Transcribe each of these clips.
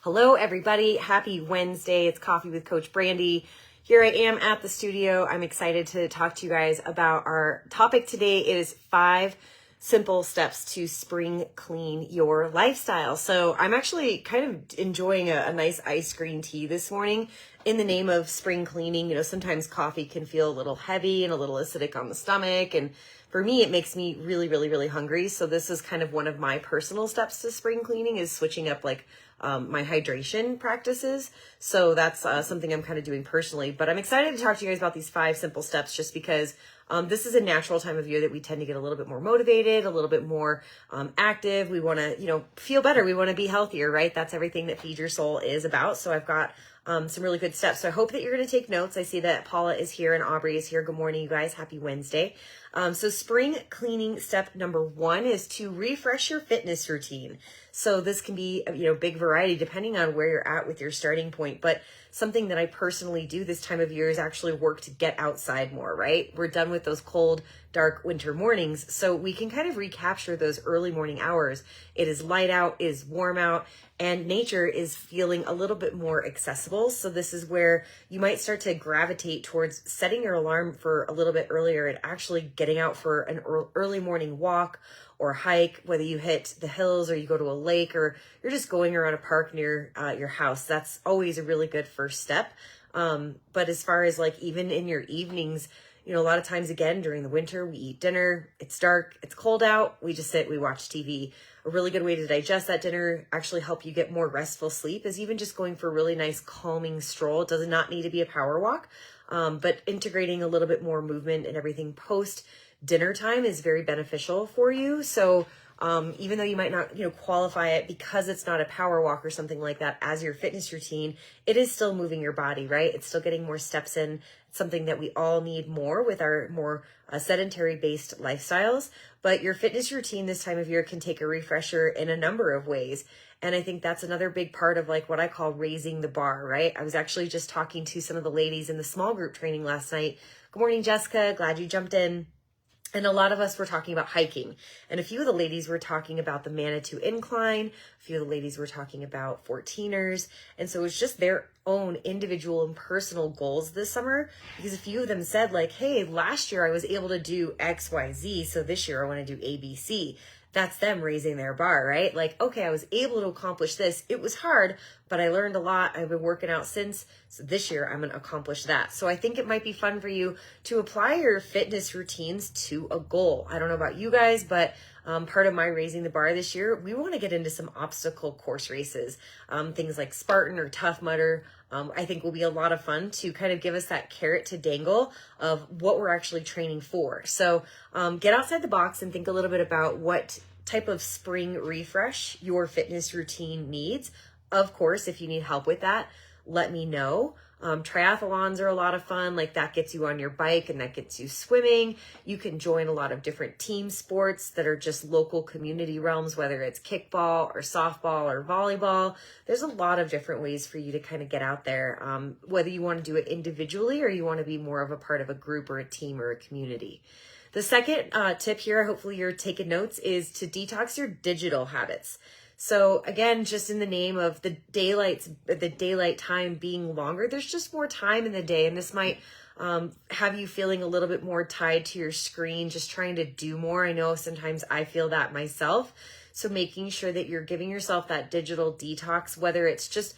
Hello, everybody. Happy Wednesday. It's Coffee with Coach Brandy. Here I am at the studio. I'm excited to talk to you guys about our topic today. It is 5 simple steps to spring clean your lifestyle. So I'm actually kind of enjoying a nice iced green tea this morning in the name of spring cleaning. You know, sometimes coffee can feel a little heavy and a little acidic on the stomach. And for me, it makes me really hungry. So this is kind of one of my personal steps to spring cleaning, is switching up my hydration practices. So that's something I'm kind of doing personally, but I'm excited to talk to you guys about these 5 simple steps just because this is a natural time of year that we tend to get a little bit more motivated, a little bit more active. We want to, feel better. We want to be healthier, right? That's everything that Feed Your Soul is about. So I've got some really good steps. So I hope that you're going to take notes. I see that Paula is here and Aubrey is here. Good morning, you guys. Happy Wednesday. So spring cleaning step number 1 is to refresh your fitness routine. So this can be, big variety depending on where you're at with your starting point. But something that I personally do this time of year is actually work to get outside more, right? We're done with those cold, dark winter mornings. So we can kind of recapture those early morning hours. It is light out, it is warm out, and nature is feeling a little bit more accessible. So this is where you might start to gravitate towards setting your alarm for a little bit earlier and actually getting out for an early morning walk or hike, whether you hit the hills or you go to a lake or you're just going around a park near your house. That's always a really good first step. But as far as even in your evenings, a lot of times, again, during the winter, we eat dinner, it's dark, it's cold out, we just sit, we watch TV. A really good way to digest that dinner, actually help you get more restful sleep, is even just going for a really nice calming stroll. It does not need to be a power walk, but integrating a little bit more movement and everything post dinner time is very beneficial for you. So even though you might not, qualify it because it's not a power walk or something like that as your fitness routine, it is still moving your body, right? It's still getting more steps in. It's something that we all need more with our more sedentary based lifestyles. But your fitness routine this time of year can take a refresher in a number of ways. And I think that's another big part of what I call raising the bar, right? I was actually just talking to some of the ladies in the small group training last night. Good morning, Jessica. Glad you jumped in. And a lot of us were talking about hiking. And a few of the ladies were talking about the Manitou Incline. A few of the ladies were talking about 14ers. And so it's just their own individual and personal goals this summer. Because a few of them said hey, last year I was able to do X, Y, Z. So this year I want to do A, B, C. That's them raising their bar, right? Okay, I was able to accomplish this. It was hard, but I learned a lot. I've been working out since. So this year I'm going to accomplish that. So I think it might be fun for you to apply your fitness routines to a goal. I don't know about you guys, but part of my raising the bar this year, we want to get into some obstacle course races, things like Spartan or Tough Mudder. I think will be a lot of fun to kind of give us that carrot to dangle of what we're actually training for. So get outside the box and think a little bit about what type of spring refresh your fitness routine needs. Of course, if you need help with that, let me know. Triathlons are a lot of fun. That gets you on your bike and that gets you swimming. You can join a lot of different team sports that are just local community realms, whether it's kickball or softball or volleyball. There's a lot of different ways for you to kind of get out there, whether you want to do it individually or you want to be more of a part of a group or a team or a community. The second tip here, hopefully you're taking notes, is to detox your digital habits. So again, just in the name of the daylight time being longer, there's just more time in the day. And this might have you feeling a little bit more tied to your screen, just trying to do more. I know sometimes I feel that myself. So making sure that you're giving yourself that digital detox, whether it's just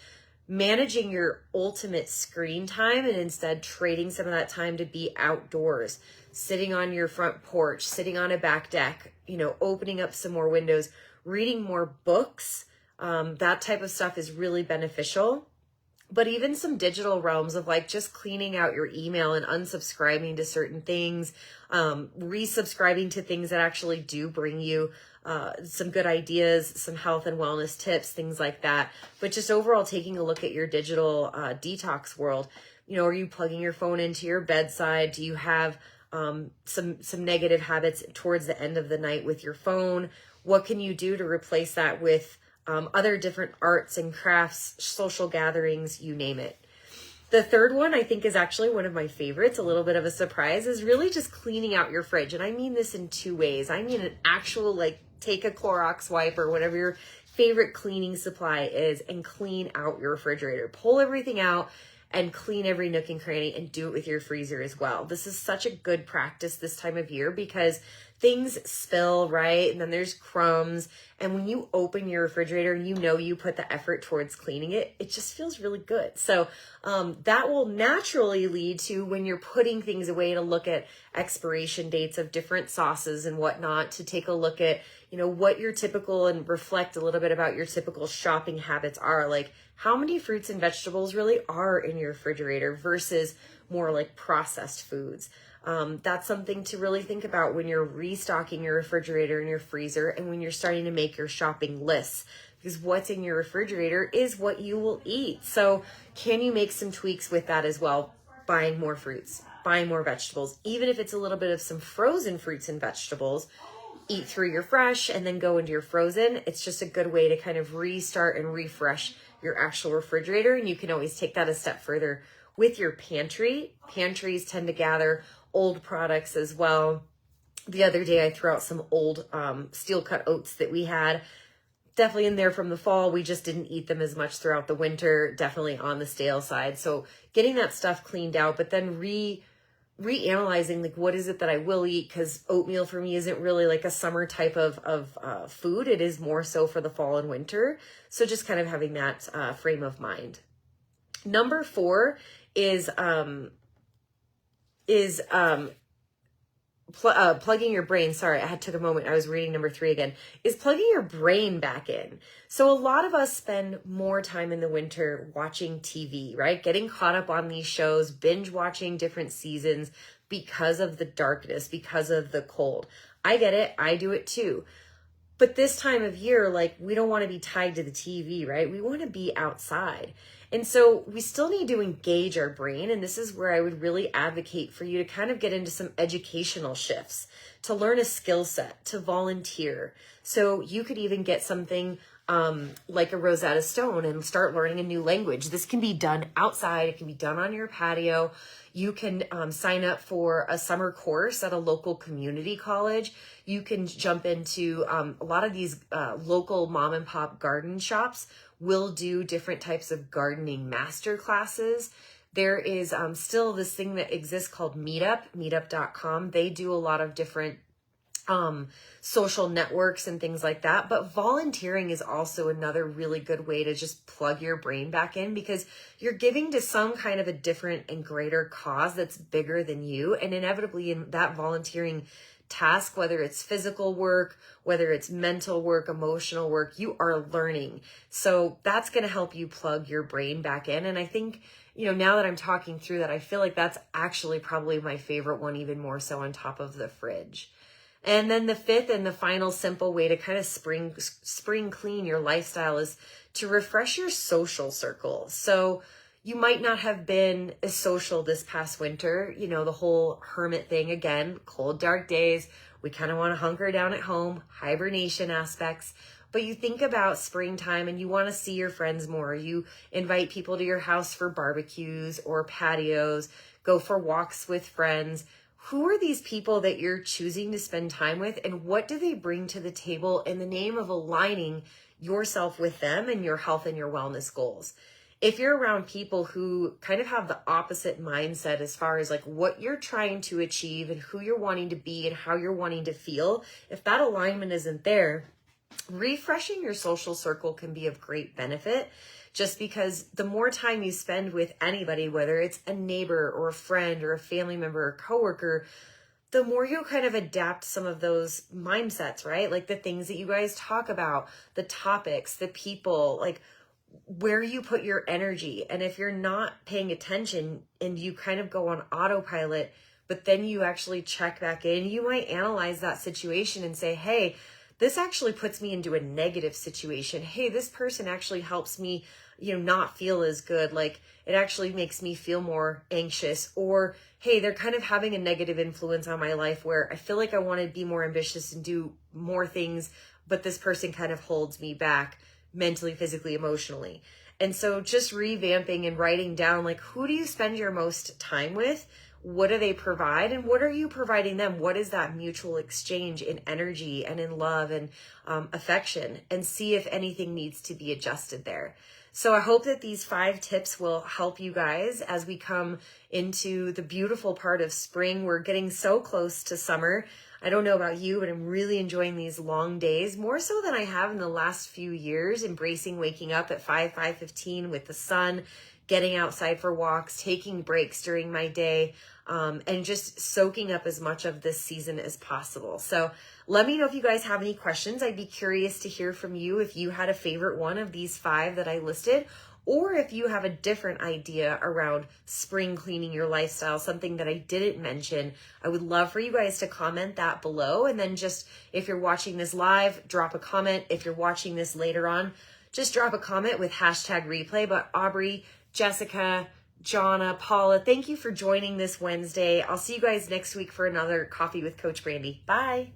managing your ultimate screen time and instead trading some of that time to be outdoors, sitting on your front porch, sitting on a back deck, opening up some more windows, reading more books. That type of stuff is really beneficial. But even some digital realms of just cleaning out your email and unsubscribing to certain things, resubscribing to things that actually do bring you some good ideas, some health and wellness tips, things like that. But just overall taking a look at your digital detox world. Are you plugging your phone into your bedside? Do you have some negative habits towards the end of the night with your phone? What can you do to replace that with other different arts and crafts, social gatherings, you name it? The third one I think is actually one of my favorites, a little bit of a surprise, is really just cleaning out your fridge. And I mean this in 2 ways. I mean an actual take a Clorox wipe or whatever your favorite cleaning supply is, and clean out your refrigerator. Pull everything out and clean every nook and cranny, and do it with your freezer as well. This is such a good practice this time of year because things spill, right? And then there's crumbs. And when you open your refrigerator and you put the effort towards cleaning it, it just feels really good. So that will naturally lead to, when you're putting things away, to look at expiration dates of different sauces and whatnot, to take a look at, what your typical, and reflect a little bit about your typical shopping habits are. Like, how many fruits and vegetables really are in your refrigerator versus more like processed foods. That's something to really think about when you're restocking your refrigerator and your freezer, and when you're starting to make your shopping lists, because what's in your refrigerator is what you will eat. So can you make some tweaks with that as well? Buying more fruits, buying more vegetables, even if it's a little bit of some frozen fruits and vegetables. Eat through your fresh and then go into your frozen. It's just a good way to kind of restart and refresh your actual refrigerator. And you can always take that a step further with your pantry. Pantries tend to gather old products as well. The other day I threw out some old steel cut oats that we had, definitely in there from the fall. We just didn't eat them as much throughout the winter, definitely on the stale side. So getting that stuff cleaned out, but then reanalyzing, like, what is it that I will eat? Because oatmeal for me isn't really like a summer type of food. It is more so for the fall and winter. So just kind of having that frame of mind. Number 4 is plugging your brain. Sorry, I took a moment. I was reading number 3 again. Is plugging your brain back in. So a lot of us spend more time in the winter watching TV, right? Getting caught up on these shows, binge watching different seasons because of the darkness, because of the cold. I get it. I do it too. But this time of year, like, we don't want to be tied to the TV, right? We want to be outside. And so we still need to engage our brain. And this is where I would really advocate for you to kind of get into some educational shifts, to learn a skill set, to volunteer. So you could even get something like a Rosetta Stone and start learning a new language. This can be done outside. It can be done on your patio. You can sign up for a summer course at a local community college. You can jump into a lot of these local mom and pop garden shops will do different types of gardening master classes. There is still this thing that exists called meetup.com. They do a lot of different social networks and things like that. But volunteering is also another really good way to just plug your brain back in, because you're giving to some kind of a different and greater cause that's bigger than you. And inevitably in that volunteering task, whether it's physical work, whether it's mental work, emotional work, you are learning. So that's going to help you plug your brain back in. And I think, now that I'm talking through that, I feel like that's actually probably my favorite one, even more so on top of the fridge. And then the 5th and the final simple way to kind of spring clean your lifestyle is to refresh your social circle. So you might not have been as social this past winter, the whole hermit thing again, cold, dark days. We kind of want to hunker down at home, hibernation aspects. But you think about springtime and you want to see your friends more. You invite people to your house for barbecues or patios, go for walks with friends. Who are these people that you're choosing to spend time with, and what do they bring to the table in the name of aligning yourself with them and your health and your wellness goals? If you're around people who kind of have the opposite mindset as far as like what you're trying to achieve and who you're wanting to be and how you're wanting to feel, if that alignment isn't there, refreshing your social circle can be of great benefit. Just because the more time you spend with anybody, whether it's a neighbor or a friend or a family member or coworker, the more you kind of adapt some of those mindsets, right? Like the things that you guys talk about, the topics, the people, like where you put your energy. And if you're not paying attention and you kind of go on autopilot, but then you actually check back in, you might analyze that situation and say, hey, this actually puts me into a negative situation. Hey, this person actually helps me, not feel as good. Like it actually makes me feel more anxious. Or, hey, they're kind of having a negative influence on my life where I feel like I want to be more ambitious and do more things, but this person kind of holds me back mentally, physically, emotionally. And so just revamping and writing down, like, who do you spend your most time with? what do they provide and what are you providing them? What is that mutual exchange in energy and in love and affection, and see if anything needs to be adjusted there. So I hope that these 5 tips will help you guys as we come into the beautiful part of spring. We're getting so close to summer. I don't know about you, but I'm really enjoying these long days, more so than I have in the last few years, embracing waking up at 5:15 with the sun, getting outside for walks, taking breaks during my day, and just soaking up as much of this season as possible. So let me know if you guys have any questions. I'd be curious to hear from you if you had a favorite one of these 5 that I listed, or if you have a different idea around spring cleaning your lifestyle, something that I didn't mention. I would love for you guys to comment that below. And then just, if you're watching this live, drop a comment. If you're watching this later on, just drop a comment with #replay. But Aubrey, Jessica, Jonna, Paula, thank you for joining this Wednesday. I'll see you guys next week for another Coffee with Coach Brandy. Bye.